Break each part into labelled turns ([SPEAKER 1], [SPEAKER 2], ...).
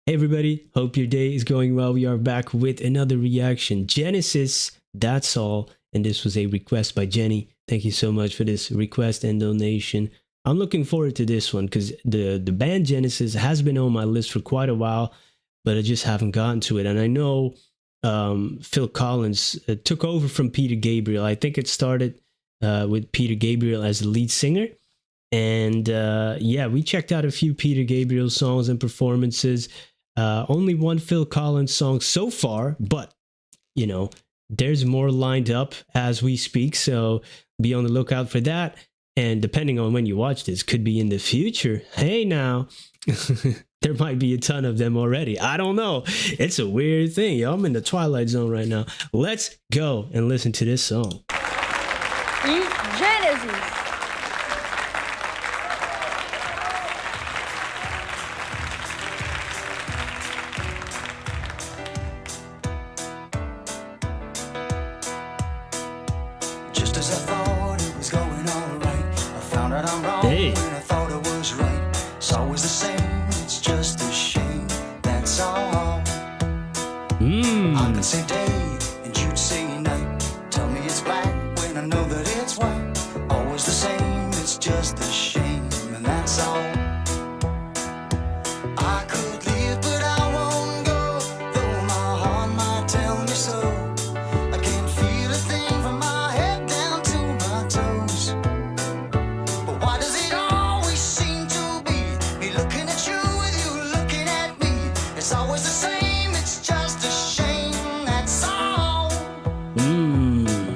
[SPEAKER 1] Hey everybody, hope your day is going well. We are back with another reaction. Genesis, that's all. And this was a request by Jenny. Thank you so much for this request and donation. I'm looking forward to this one because the band Genesis has been on my list for quite a while, but I just haven't gotten to it. And I know Phil Collins took over from Peter Gabriel. I think it started with Peter Gabriel as the lead singer. And yeah, we checked out a few Peter Gabriel songs and performances. Only one Phil Collins song so far, but you know, there's more lined up as we speak, so be on the lookout for that. And depending on when you watch this, could be in the future. Hey now, there might be a ton of them already. I don't know. It's a weird thing, yo. I'm in the Twilight Zone right now. Let's go and listen to this song.
[SPEAKER 2] Genesis.
[SPEAKER 3] Just as I thought it was going all right, I found out I'm wrong
[SPEAKER 1] Hey.
[SPEAKER 3] when I thought I was right. It's always the same, it's just a shame, that's all. I could say day and you'd say night. Tell me it's black when I know that it's white. Always the same, it's just a shame, and that's all. I could leave but I won't go, though my heart might tell me so. I can't feel a thing from my head down to my toes. But why does it always seem to be me looking at you with you looking at me? It's always the same, it's just a shame, that's all.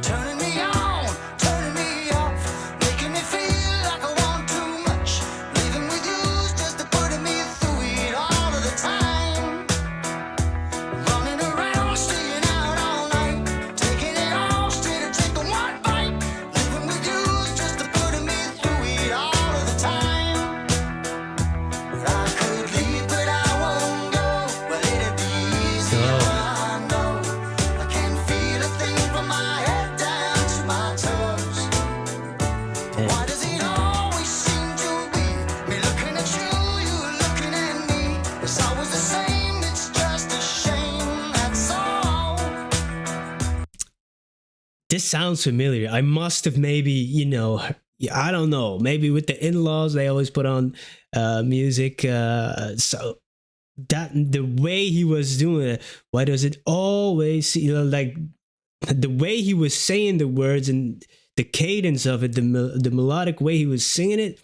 [SPEAKER 3] Turning me on, turning me off, making me feel like I want too much. Living with you's just a putting me through it all of the time. Running around, staying out all night, taking it all straight and taking one bite. Living with you's just a putting me through it all of the time. But I could leave, but I won't go. Well, it'd be easier, I know. I can't feel a thing from my head down to my toes. Why does it always seem to be me looking at you, you looking at me? It's always the same, it's just a shame, that's all.
[SPEAKER 1] This sounds familiar. I must have maybe, you know, I don't know, maybe with the in-laws, they always put on music. So that the way he was doing it, why does it always, you know, like the way he was saying the words and the cadence of it, the melodic way he was singing it,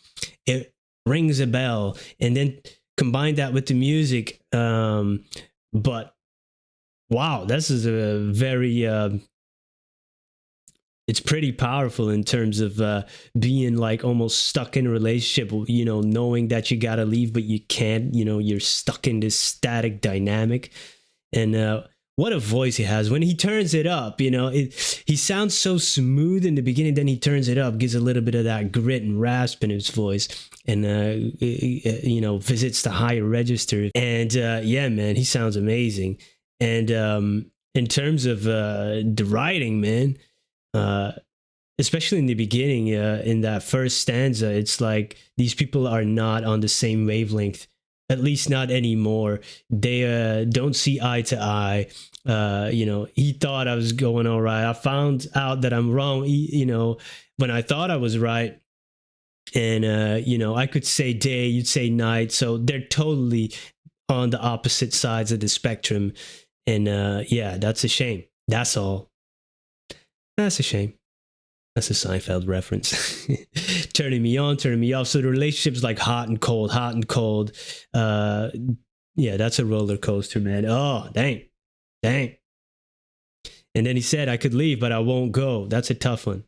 [SPEAKER 1] it rings a bell. And then combine that with the music. But wow, this is a very it's pretty powerful in terms of being like almost stuck in a relationship, you know, knowing that you gotta leave but you can't, you know, you're stuck in this static dynamic. And what a voice he has when he turns it up, you know, he sounds so smooth in the beginning, then he turns it up, gives a little bit of that grit and rasp in his voice, and you know, visits the higher register. And yeah, man, he sounds amazing. And in terms of the writing, man, especially in the beginning, in that first stanza, it's like these people are not on the same wavelength, at least not anymore. They don't see eye to eye. You know, he thought I was going all right. I found out that I'm wrong, you know, when I thought I was right. And, you know, I could say day, you'd say night. So they're totally on the opposite sides of the spectrum. And yeah, that's a shame. That's all. That's a shame. That's a Seinfeld reference. Turning me on, turning me off. So the relationship's like hot and cold, hot and cold. Yeah, that's a roller coaster, man. Oh, dang. Dang. And then he said, I could leave, but I won't go. That's a tough one.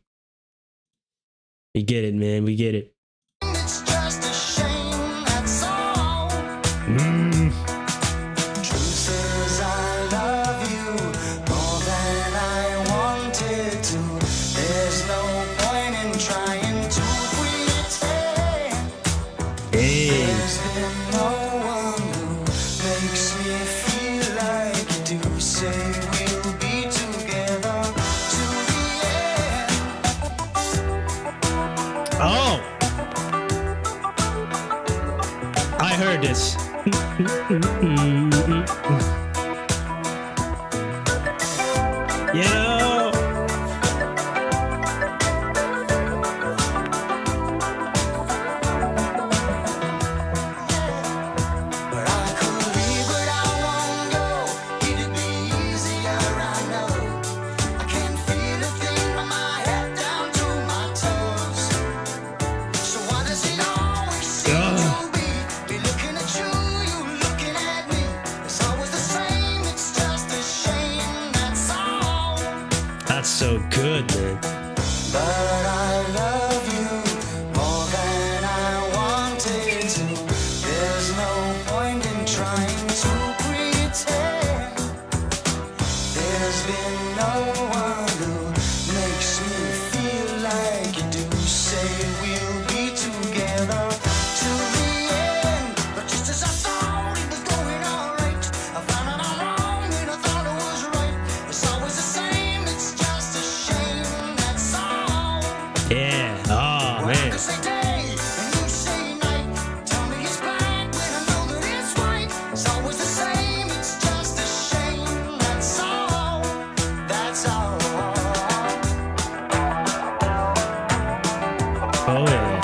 [SPEAKER 1] We get it, man. We get it.
[SPEAKER 3] It's just a shame, that's all. Truth is, I love you more than I wanted to. There's no point in trying to pretend.
[SPEAKER 1] Hey.
[SPEAKER 3] There's been no one who makes me feel like you do. Say we'll be together to the end.
[SPEAKER 1] Oh. I heard this. so good, man.
[SPEAKER 3] But I love you more than I wanted to. There's no point in trying to pretend. There's been no one who makes me feel like you do. Say we'll be together till the end. But just as I thought it was going alright, I found out I'm wrong and I thought I was right. It's always the same, it's just a shame, that's all.
[SPEAKER 1] Yeah. Oh,
[SPEAKER 3] Well, I
[SPEAKER 1] man.
[SPEAKER 3] could say day and you say night. Tell me it's black when I know that it's white. It's always the same, it's just a shame, that's all. That's all.
[SPEAKER 1] Oh, yeah.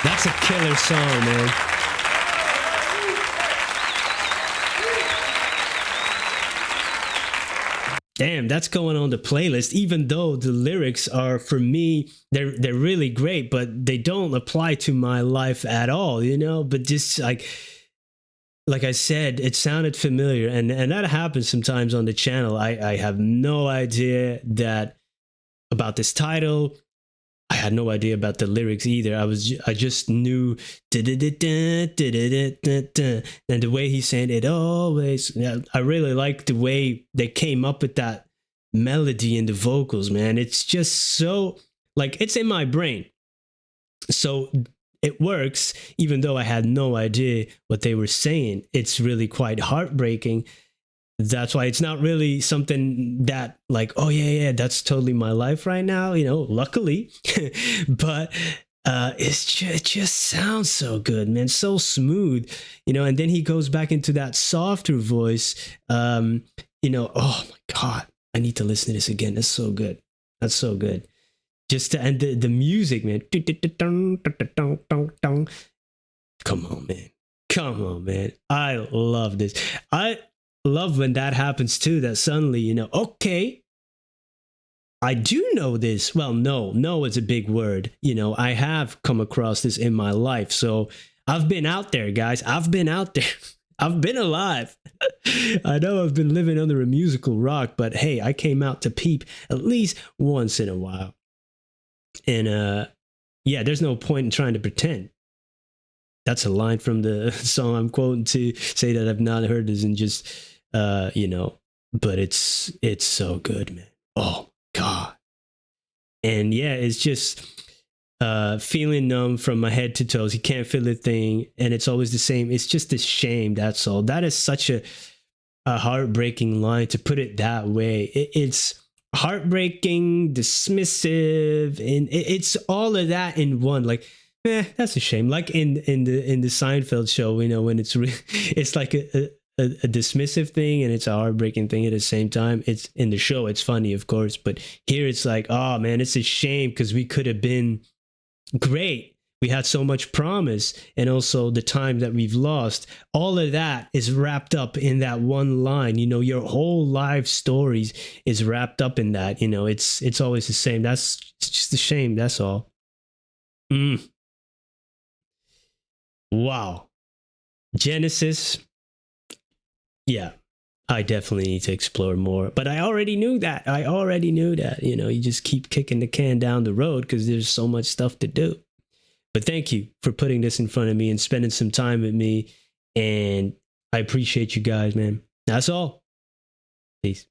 [SPEAKER 1] That's a killer song, man. Damn, that's going on the playlist. Even though the lyrics are, for me, they're really great, but they don't apply to my life at all, you know. But just like I said, it sounded familiar, and that happens sometimes on the channel. I have no idea that about this title. I had no idea about the lyrics either. I just knew and the way he's saying it always. Yeah, I really like the way they came up with that melody in the vocals, man. It's just so, like, it's in my brain. So it works, even though I had no idea what they were saying. It's really quite heartbreaking. That's why it's not really something that, like, oh yeah, that's totally my life right now, you know, luckily. But it just sounds so good, man, so smooth, you know. And then he goes back into that softer voice, you know. Oh my God, I need to listen to this again. That's so good. That's so good. Just to, and the music, man. Come on, man. Come on, man. I love this. I love when that happens too, that suddenly, you know, okay, I do know this. Well, no is a big word. You know, I have come across this in my life. So I've been out there, guys. I've been out there. I've been alive. I know I've been living under a musical rock, but hey, I came out to peep at least once in a while. And yeah, there's no point in trying to pretend. That's a line from the song I'm quoting, to say that I've not heard this, and just you know, but it's so good, man. Oh God. And yeah, it's just feeling numb from my head to toes. He can't feel a thing, and it's always the same. It's just a shame, that's all. That is such a heartbreaking line, to put it that way. It's heartbreaking, dismissive, and it's all of that in one. Like, that's a shame. Like in the Seinfeld show, you know, when it's it's like a dismissive thing and it's a heartbreaking thing at the same time. It's in the show, it's funny, of course, but here it's like, oh man, it's a shame, because we could have been great. We had so much promise, and also the time that we've lost. All of that is wrapped up in that one line. You know, your whole life stories is wrapped up in that. You know, it's always the same. It's just a shame. That's all. Wow. Genesis. Yeah, I definitely need to explore more. But I already knew that. You know, you just keep kicking the can down the road because there's so much stuff to do. But thank you for putting this in front of me and spending some time with me. And I appreciate you guys, man. That's all. Peace.